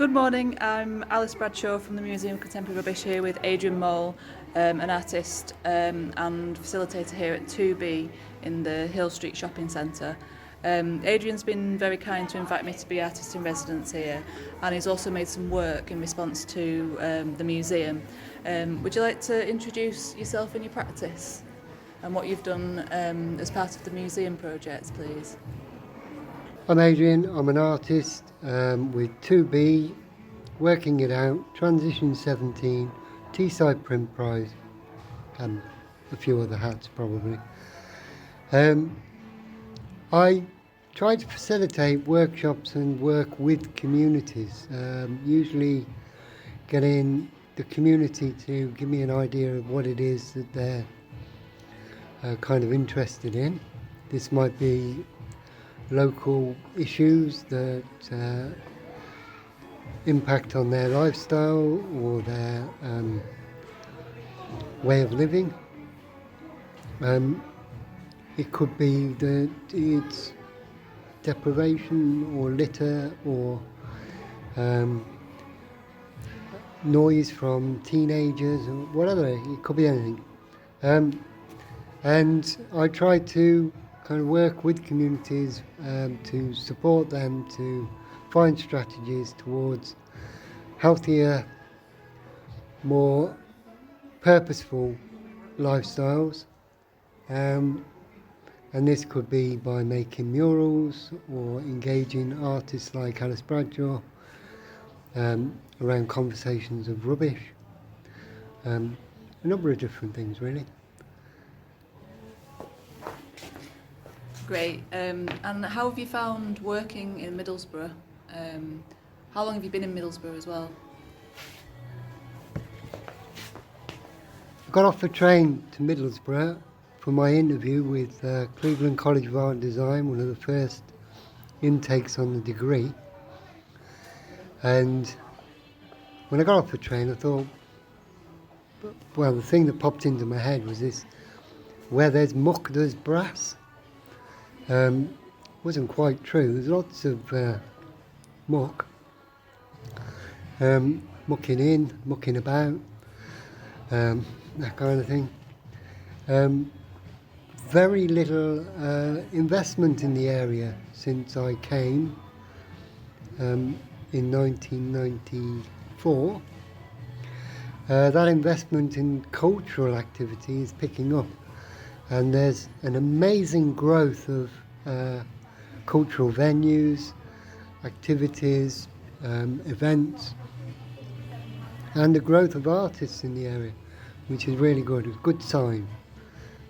Good morning, I'm Alice Bradshaw from the Museum of Contemporary Rubbish here with Adrian Moule, an artist and facilitator here at 2B in the Hill Street Shopping Centre. Adrian's been very kind to invite me to be artist in residence here, and he's also made some work in response to the museum. Would you like to introduce yourself and your practice and what you've done as part of the museum project, please? I'm Adrian, I'm an artist with 2B, Working It Out, Transition 17, Teesside Print Prize, and a few other hats probably. I try to facilitate workshops and work with communities, usually getting the community to give me an idea of what it is that they're kind of interested in. This might be local issues that impact on their lifestyle or their way of living. It could be that it's deprivation or litter or noise from teenagers or whatever. It could be anything. And I try to kind of work with communities to support them to find strategies towards healthier, more purposeful lifestyles. And this could be by making murals or engaging artists like Alice Bradshaw around conversations of rubbish. A number of different things really. Great. And how have you found working in Middlesbrough? How long have you been in Middlesbrough as well? I got off the train to Middlesbrough for my interview with Cleveland College of Art and Design, one of the first intakes on the degree. And when I got off the train, I thought, well, the thing that popped into my head was this: where there's muck, there's brass. Wasn't quite true. There's lots of muck, mucking in, mucking about, that kind of thing. Very little investment in the area since I came in 1994. That investment in cultural activity is picking up, and there's an amazing growth of cultural venues, activities, events, and the growth of artists in the area, which is really good. It's a good sign.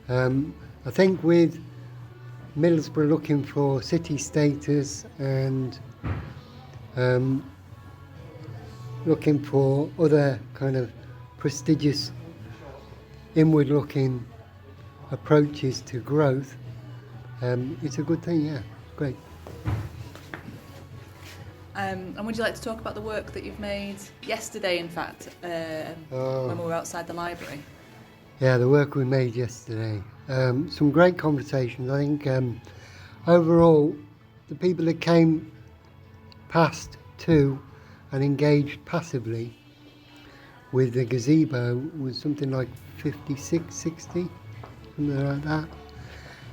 I think with Middlesbrough looking for city status and looking for other kind of prestigious inward-looking approaches to growth, it's a good thing, yeah, great. And would you like to talk about the work that you've made yesterday, in fact, when we were outside the library? Yeah, the work we made yesterday. Some great conversations. I think overall, the people that came past to and engaged passively with the gazebo was something like 56, 60, something like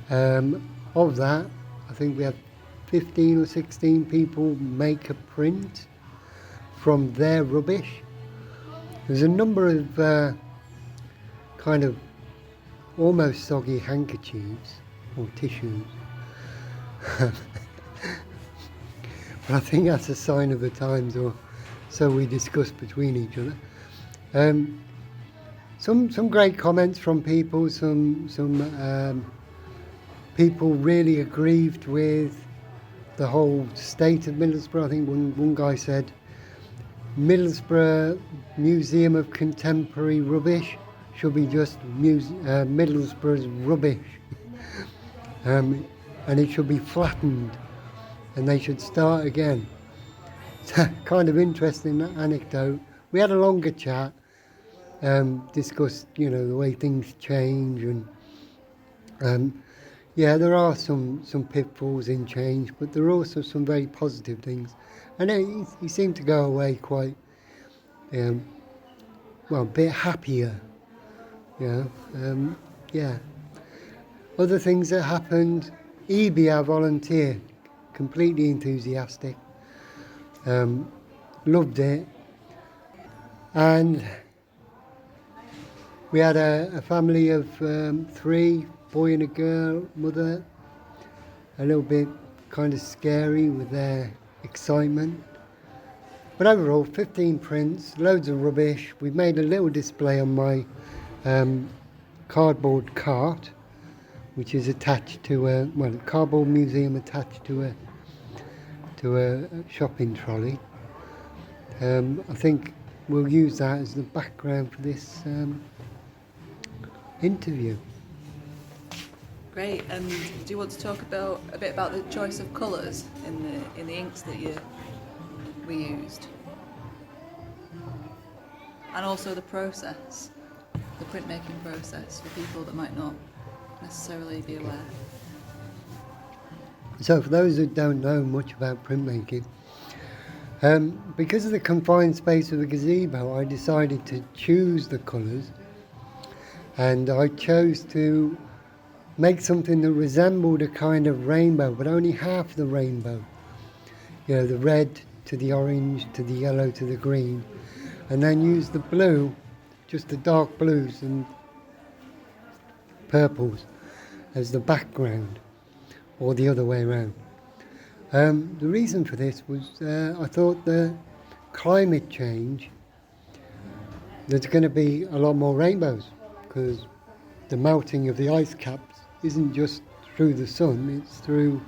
that. Of that, I think we had 15 or 16 people make a print from their rubbish. There's a number of kind of almost soggy handkerchiefs or tissues. But I think that's a sign of the times, or so we discuss between each other. Some great comments from people, some people really aggrieved with the whole state of Middlesbrough. I think one guy said, Middlesbrough Museum of Contemporary Rubbish should be just Middlesbrough's rubbish. And it should be flattened and they should start again. It's a kind of interesting anecdote. We had a longer chat, discussed, the way things change and Yeah, there are some pitfalls in change, but there are also some very positive things. And he seemed to go away quite, um, well, a bit happier, you know. Yeah. Other things that happened, EB, our volunteer, completely enthusiastic, loved it. And we had a family of 3, boy and a girl, mother, a little bit kind of scary with their excitement. But overall, 15 prints, loads of rubbish. We made a little display on my cardboard cart, which is attached to a cardboard museum attached to a shopping trolley. I think we'll use that as the background for this interview. Great. And do you want to talk a bit about the choice of colours in the inks that we used, and also the process, the printmaking process for people that might not necessarily be aware? So for those who don't know much about printmaking, because of the confined space of the gazebo, I decided to choose the colours, and I chose to make something that resembled a kind of rainbow, but only half the rainbow. You know, the red to the orange to the yellow to the green, and then use the blue, just the dark blues and purples as the background, or the other way around. The reason for this was I thought the climate change, there's going to be a lot more rainbows, because the melting of the ice caps isn't just through the sun, it's through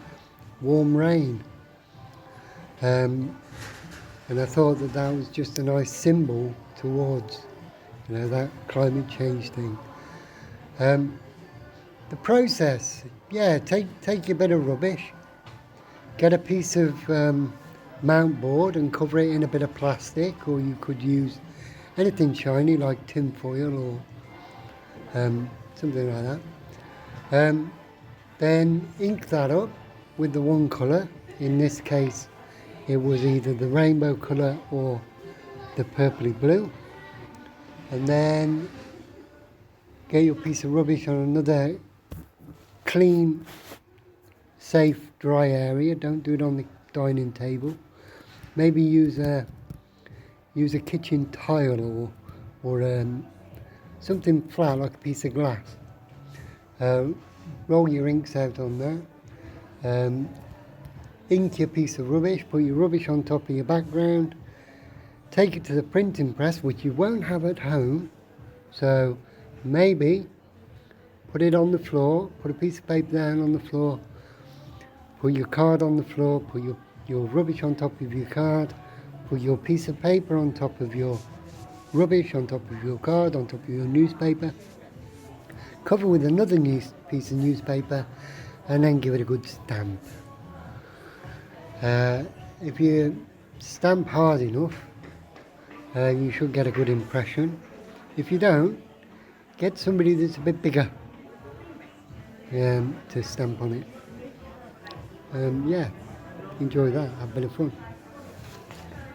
warm rain. And I thought that was just a nice symbol towards, you know, that climate change thing. The process, yeah, take your bit of rubbish, get a piece of mount board and cover it in a bit of plastic, or you could use anything shiny like tin foil or something like that. Then ink that up with the one colour. In this case, it was either the rainbow colour or the purpley blue. And then get your piece of rubbish on another clean, safe, dry area. Don't do it on the dining table. Maybe use a kitchen tile or something flat like a piece of glass. Roll your inks out on that. Ink your piece of rubbish, put your rubbish on top of your background, take it to the printing press, which you won't have at home, so maybe put it on the floor, put a piece of paper down on the floor, put your card on the floor, put your rubbish on top of your card, put your piece of paper on top of your rubbish, on top of your card, on top of your newspaper, cover with another piece of newspaper, and then give it a good stamp. If you stamp hard enough, you should get a good impression. If you don't, get somebody that's a bit bigger to stamp on it. Yeah, enjoy that, have a bit of fun.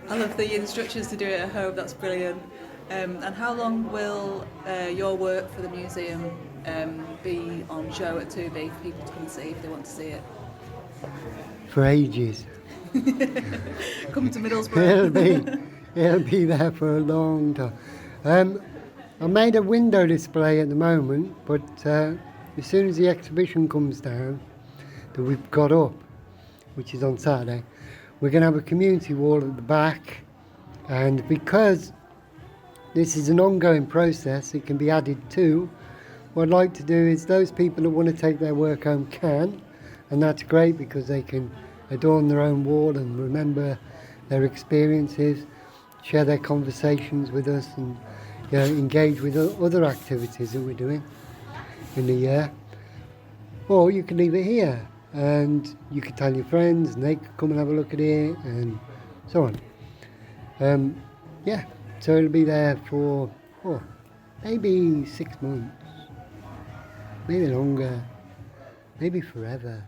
I love the instructions to do it at home, that's brilliant. And how long will your work for the museum be on show at 2B for people to come and see if they want to see it? For ages. Come to Middlesbrough. It'll be there for a long time. I made a window display at the moment, but as soon as the exhibition comes down that we've got up, which is on Saturday, we're going to have a community wall at the back, and because this is an ongoing process, it can be added to. What I'd like to do is those people that want to take their work home can, and that's great because they can adorn their own wall and remember their experiences, share their conversations with us, and engage with other activities that we're doing in the year. Or you can leave it here and you can tell your friends and they can come and have a look at it and so on. So it'll be there for oh, maybe 6 months, maybe longer. maybe forever.